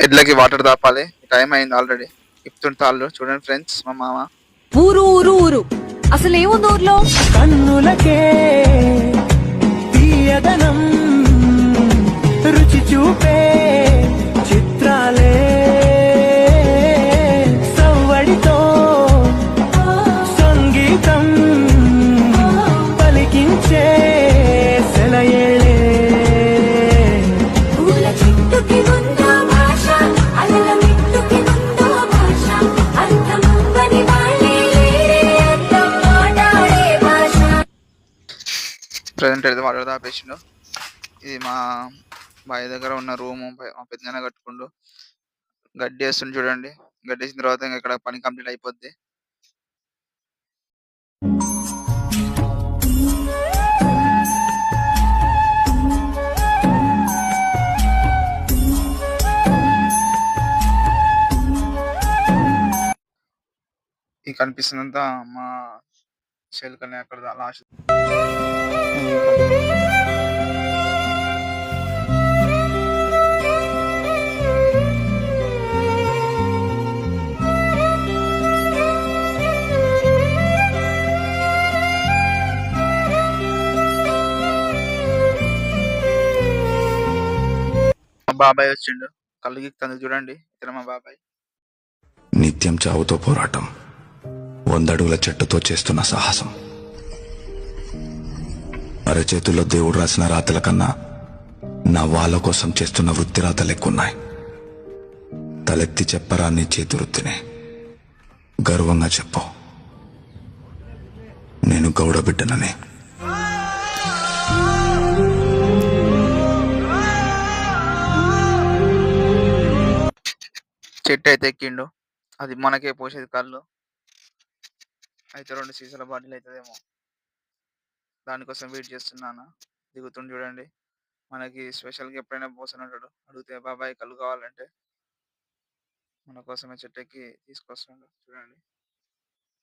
ఎడ్లకి water తాపాలి. Time అయింది already. ఇప్పుతుంటాళ్ళు చూడండి ఫ్రెండ్స్ మా మామ. ఊరు ఊరు ఊరు అసలు ఏముంది ఊర్లో? కన్నులకే తీయదనం రుచి చూపే చిత్రాలే సవ్వడితో సంగీతం పలికించే సెలయేళే పూల చెట్టుకి ఉందో భాష, అలల మిట్టుకి ఉందో భాష, అర్థమవ్వని వాళ్ళే లేరే అర్థం మాట్లాడే భాష. ప్రజెంట్ అయితే వాటర్ తాపేసిండు. ఇది మా బావి దగ్గర ఉన్న రూము. మా పెద్దనాన్న కట్టుకుండు. గడ్డి వేస్తుంది చూడండి. గడ్డి వేసిన తర్వాత ఇంకా ఇక్కడ పని కంప్లీట్ అయిపోద్ది. ఈ కనిపిస్తుందంతా మా చెలుకనే అక్కడ లాస్ట్. మా బాబాయ్ వచ్చిండు. కళ్ళు గీక్తుంది చూడండి. ఇక్కడ మా బాబాయ్. నిత్యం చావుతో పోరాటం, 100 అడుగుల చెట్టుతో చేస్తున్న సాహసం. అరచేతుల్లో దేవుడు రాసిన రాతల కన్నా నా వాళ్ళ కోసం చేస్తున్న వృత్తి రాతలు ఎక్కున్నాయి. తలెత్తి చెప్పరా నీ చేతి వృత్తిని, గర్వంగా చెప్పు నేను గౌడ బిడ్డనని. చెట్టు అయితే ఎక్కిండు. అది మనకే పోసేది కళ్ళు. అయితే 2 సీసాల బాటిల్ అవుతుందేమో. దానికోసం వెయిట్ చేస్తున్నాను. దిగుతుండు చూడండి. మనకి స్పెషల్గా ఎప్పుడైనా పోసని ఉంటాడు. అడిగితే బాబాయ్ కళ్ళు కావాలంటే మన కోసమే చెట్టు ఎక్కి తీసుకొస్తుండు చూడండి.